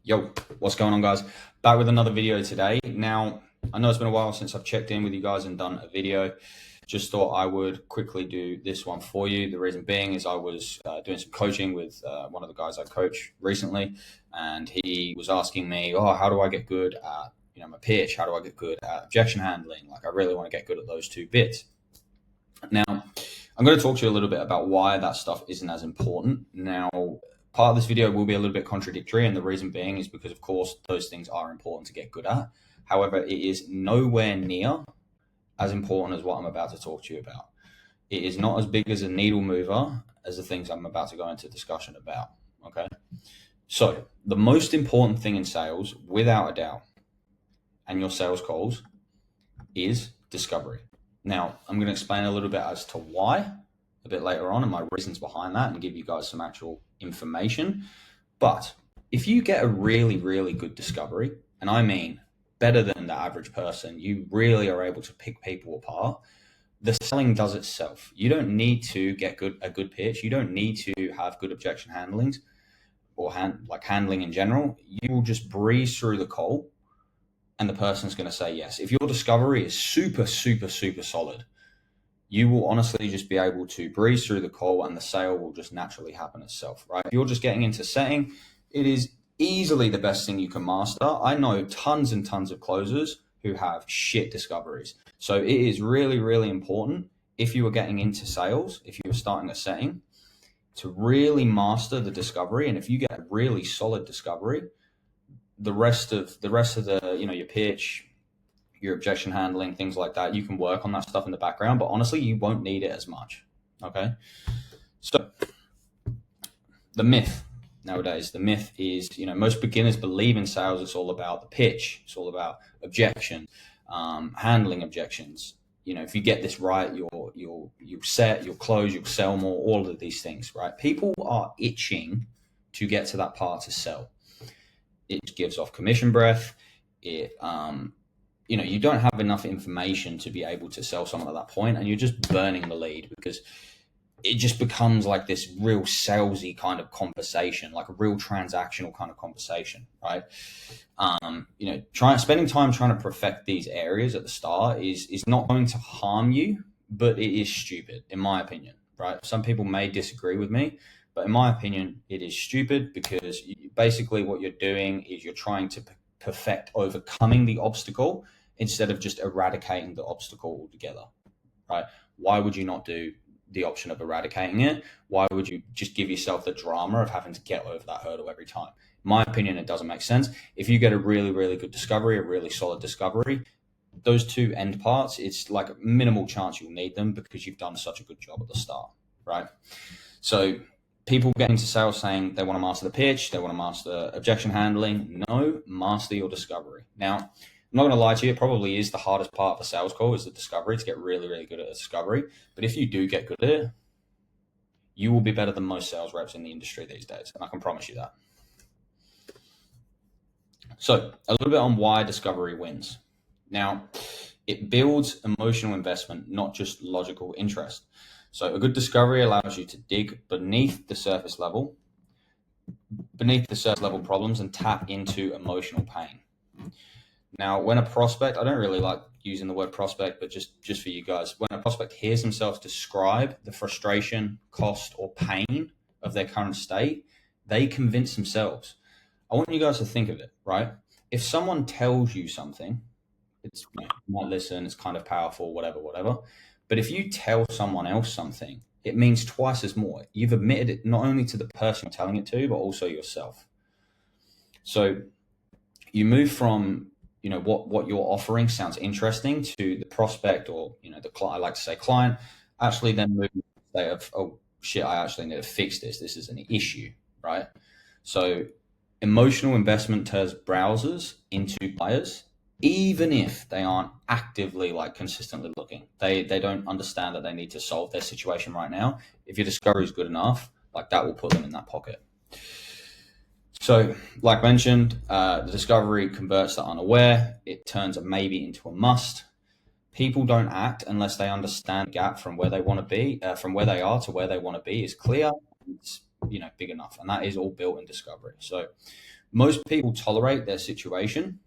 Yo, what's going on, guys? Back with another video today. Now, I know it's been a while since I've checked in with you guys and done a video. Just thought I would quickly do this one for you. The reason being is I was doing some coaching with one of the guys I coach recently, and he was asking me, "Oh, how do I get good at my pitch? How do I get good at objection handling? Like, I really want to get good at those two bits." Now, I'm going to talk to you a little bit about why that stuff isn't as important. Now, part of this video will be a little bit contradictory, and the reason being is because, of course, those things are important to get good at. However, it is nowhere near as important as what I'm about to talk to you about. It is not as big as a needle mover as the things I'm about to go into discussion about. Okay. So, the most important thing in sales, without a doubt, and your sales calls is discovery. Now, I'm going to explain a little bit as to why a bit later on and my reasons behind that and give you guys some actual information. But if you get a really, really good discovery, and I mean better than the average person, you really are able to pick people apart. The selling does itself. You don't need to get a good pitch. You don't need to have good objection handlings or handling in general. You will just breeze through the call and the person's going to say yes. If your discovery is super, super, super solid, you will honestly just be able to breeze through the call and the sale will just naturally happen itself, right? If you're just getting into setting, it is easily the best thing you can master. I know tons and tons of closers who have shit discoveries. So it is really, really important if you are getting into sales, if you are starting a setting, to really master the discovery. And if you get a really solid discovery, the rest of the, your pitch, your objection handling, things like that, you can work on that stuff in the background, but honestly, you won't need it as much. Okay. So the myth nowadays, is, most beginners believe in sales. It's all about the pitch. It's all about objection, handling objections. If you get this right, you'll set, you'll close, you'll sell more, all of these things, right? People are itching to get to that part to sell. It gives off commission breath. You don't have enough information to be able to sell someone at that point, and you're just burning the lead because it just becomes like this real salesy kind of conversation, like a real transactional kind of conversation, right? Spending time trying to perfect these areas at the start is not going to harm you, but it is stupid, in my opinion, right? Some people may disagree with me, but in my opinion, it is stupid because basically what you're doing is you're trying to perfect overcoming the obstacle instead of just eradicating the obstacle altogether, right? Why would you not do the option of eradicating it? Why would you just give yourself the drama of having to get over that hurdle every time? In my opinion, it doesn't make sense. If you get a really, really good discovery, a really solid discovery, those two end parts, it's like a minimal chance you'll need them because you've done such a good job at the start, right? So people get into sales saying they want to master the pitch, they want to master objection handling. No, master your discovery. Now, I'm not going to lie to you, it probably is the hardest part of a sales call is the discovery, to get really, really good at the discovery. But if you do get good at it, you will be better than most sales reps in the industry these days. And I can promise you that. So a little bit on why discovery wins. Now, it builds emotional investment, not just logical interest. So a good discovery allows you to dig beneath the surface level problems and tap into emotional pain. Now, when a prospect, I don't really like using the word prospect, but just for you guys, when a prospect hears themselves describe the frustration, cost, or pain of their current state, they convince themselves. I want you guys to think of it, right? If someone tells you something, it's, you might listen, it's kind of powerful, whatever. But if you tell someone else something, it means twice as more. You've admitted it not only to the person you're telling it to, but also yourself. So you move from, what you're offering sounds interesting to the prospect or, the client, I like to say client, actually then move to the state of, oh shit, I actually need to fix this. This is an issue, right? So emotional investment turns browsers into buyers, even if they aren't actively consistently looking. They don't understand that they need to solve their situation right now. If your discovery is good enough, that will put them in that pocket. So, like mentioned, the discovery converts the unaware. It turns a maybe into a must. People don't act unless they understand the gap from where they want to be, from where they are to where they want to be is clear. It's big enough, and that is all built in discovery. So, Most people tolerate their situation.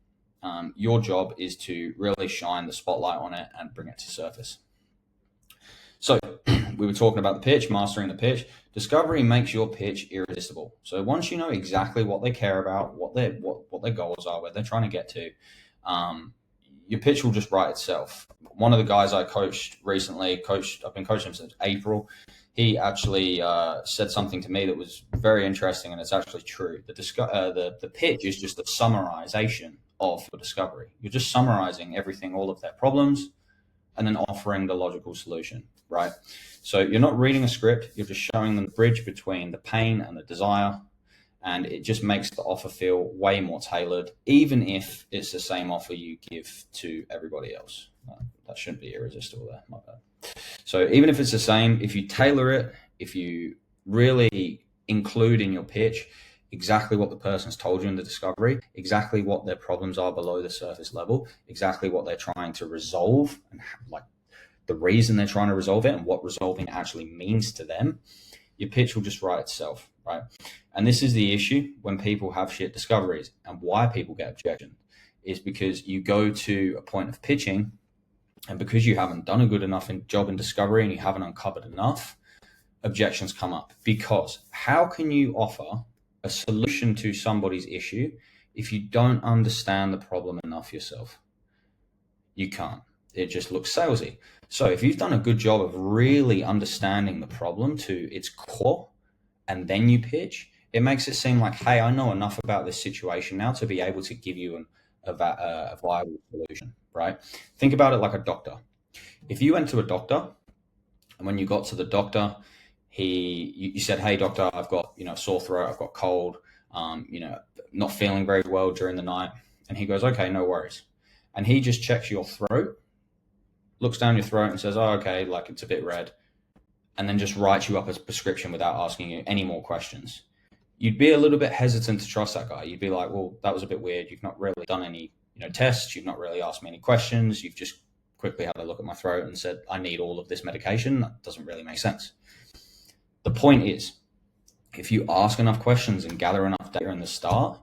Your job is to really shine the spotlight on it and bring it to surface. So we were talking about the pitch, mastering the pitch. Discovery makes your pitch irresistible. So once you know exactly what they care about, what their goals are, where they're trying to get to, your pitch will just write itself. One of the guys I coached recently, I've been coaching him since April. He actually said something to me that was very interesting, and it's actually true. The pitch is just a summarization of your discovery. You're just summarizing everything, all of their problems, and then offering the logical solution, right? So you're not reading a script, you're just showing them the bridge between the pain and the desire, and it just makes the offer feel way more tailored, even if it's the same offer you give to everybody else. That shouldn't be irresistible there, my bad. So even if it's the same, if you tailor it, if you really include in your pitch exactly what the person's told you in the discovery, exactly what their problems are below the surface level, exactly what they're trying to resolve, and like the reason they're trying to resolve it and what resolving actually means to them, your pitch will just write itself, right? And this is the issue when people have shit discoveries, and why people get objections is because you go to a point of pitching, and because you haven't done a good enough job in discovery and you haven't uncovered enough, objections come up. Because how can you offer a solution to somebody's issue if you don't understand the problem enough yourself? You can't. It just looks salesy. So if you've done a good job of really understanding the problem to its core, and then you pitch, it makes it seem like, hey, I know enough about this situation now to be able to give you a viable solution, right? Think about it like a doctor. If you went to a doctor, and when you got to the doctor, you said, hey, doctor, I've got a sore throat, I've got cold, not feeling very well during the night. And he goes, okay, no worries. And he just checks your throat, looks down your throat and says, oh, okay, like it's a bit red, and then just writes you up a prescription without asking you any more questions. You'd be a little bit hesitant to trust that guy. You'd be like, well, that was a bit weird. You've not really done any tests. You've not really asked me any questions. You've just quickly had a look at my throat and said, I need all of this medication. That doesn't really make sense. The point is, if you ask enough questions and gather enough data in the start,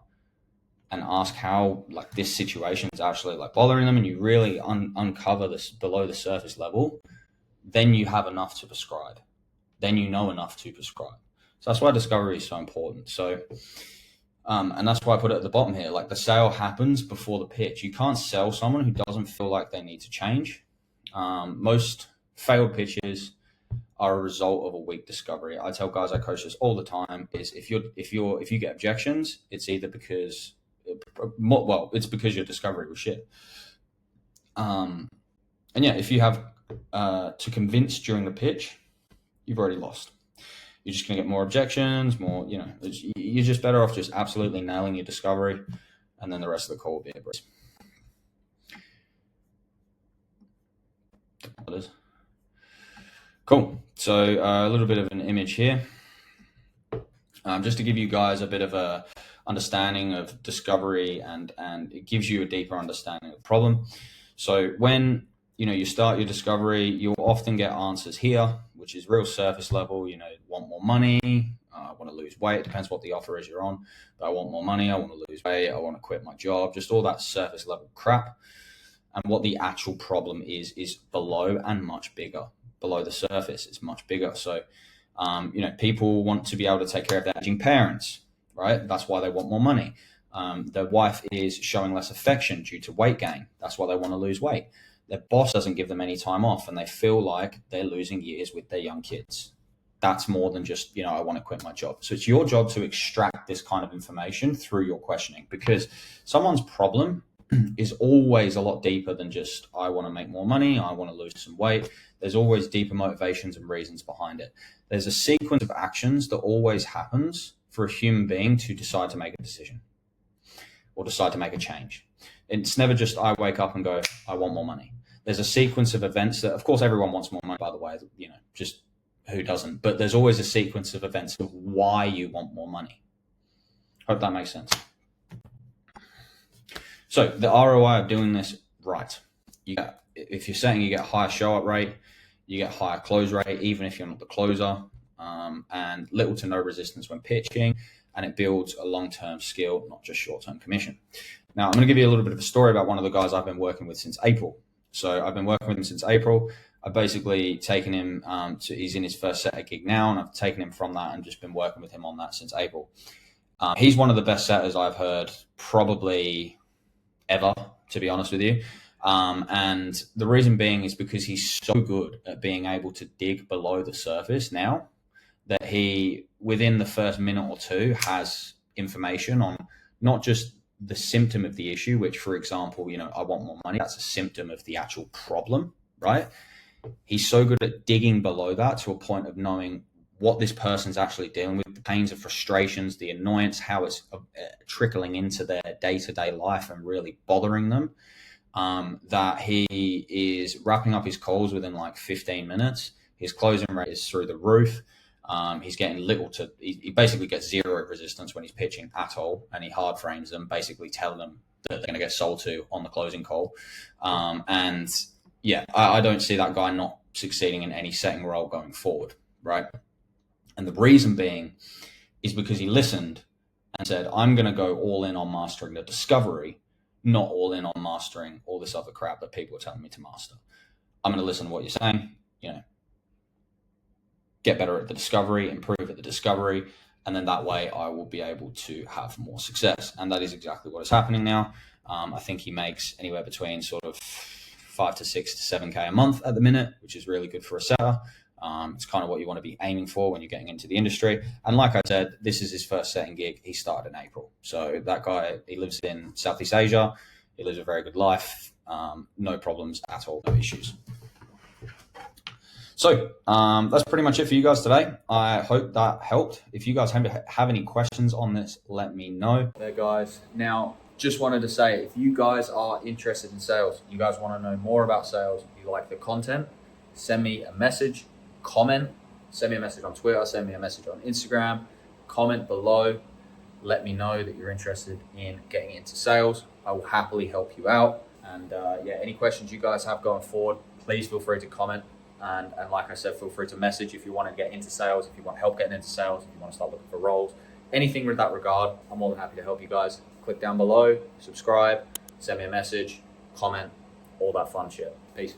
and ask how this situation is actually bothering them, and you really uncover this below the surface level, then you have enough to prescribe. Then you know enough to prescribe. So that's why discovery is so important. So, and that's why I put it at the bottom here. The sale happens before the pitch. You can't sell someone who doesn't feel like they need to change. Most failed pitches are a result of a weak discovery. I tell guys I coach this all the time: is if you get objections, it's either because it's because your discovery was shit. And yeah, if you have to convince during the pitch, you've already lost. You're just going to get more objections, more, you're just better off just absolutely nailing your discovery, and then the rest of the call will be a breeze. Cool. So a little bit of an image here, just to give you guys a bit of a understanding of discovery, and it gives you a deeper understanding of the problem. So when you start your discovery, you'll often get answers here, which is real surface level. Want more money, I want to lose weight. It depends what the offer is you're on, but I want more money, I want to lose weight, I want to quit my job, just all that surface level crap. And what the actual problem is below, and much bigger. Below the surface, it's much bigger. So people want to be able to take care of their aging parents, right? That's why they want more money. Their wife is showing less affection due to weight gain. That's why they want to lose weight. Their boss doesn't give them any time off, and they feel like they're losing years with their young kids. That's more than just, I want to quit my job. So it's your job to extract this kind of information through your questioning, because someone's problem is always a lot deeper than just, I want to make more money, I want to lose some weight. There's always deeper motivations and reasons behind it. There's a sequence of actions that always happens for a human being to decide to make a decision or decide to make a change. It's never just, I wake up and go, I want more money. There's a sequence of events that, of course, everyone wants more money, by the way, just who doesn't? But there's always a sequence of events of why you want more money. Hope that makes sense. So the ROI of doing this right, if you're saying you get a higher show up rate, you get higher close rate, even if you're not the closer, and little to no resistance when pitching. and it builds a long-term skill, not just short-term commission. Now, I'm going to give you a little bit of a story about one of the guys I've been working with since April. So I've been working with him since April. I've basically taken him he's in his first setter gig now, and I've taken him from that and just been working with him on that since April. He's one of the best setters I've heard probably ever, to be honest with you. And the reason being is because he's so good at being able to dig below the surface now that he, within the first minute or two, has information on not just the symptom of the issue, which, for example, I want more money. That's a symptom of the actual problem, right? He's so good at digging below that to a point of knowing what this person's actually dealing with, the pains and frustrations, the annoyance, how it's trickling into their day-to-day life and really bothering them, that he is wrapping up his calls within like 15 minutes. His closing rate is through the roof. He's getting he basically gets zero resistance when he's pitching at all, and he hard frames them, basically telling them that they're going to get sold to on the closing call. And yeah, I don't see that guy not succeeding in any setting role going forward, right? And the reason being is because he listened and said, I'm going to go all in on mastering the discovery, not all in on mastering all this other crap that people are telling me to master. I'm going to listen to what you're saying, get better at the discovery, improve at the discovery, and then that way I will be able to have more success. And that is exactly what is happening now. I think he makes anywhere between sort of 5 to 6 to 7K a month at the minute, which is really good for a setter. It's kind of what you want to be aiming for when you're getting into the industry. And like I said, this is his first setting gig. He started in April. So that guy, he lives in Southeast Asia. He lives a very good life. No problems at all, no issues. So that's pretty much it for you guys today. I hope that helped. If you guys have any questions on this, let me know. There, guys. Now, just wanted to say, if you guys are interested in sales, you guys want to know more about sales, you like the content, send me a message, comment, send me a message on Twitter, send me a message on Instagram, comment below, let me know that you're interested in getting into sales. I will happily help you out. And any questions you guys have going forward, please feel free to comment. And like I said, feel free to message if you want to get into sales, if you want help getting into sales, if you want to start looking for roles, anything with that regard. I'm more than happy to help you guys. Click down below, subscribe, send me a message, comment, all that fun shit. Peace.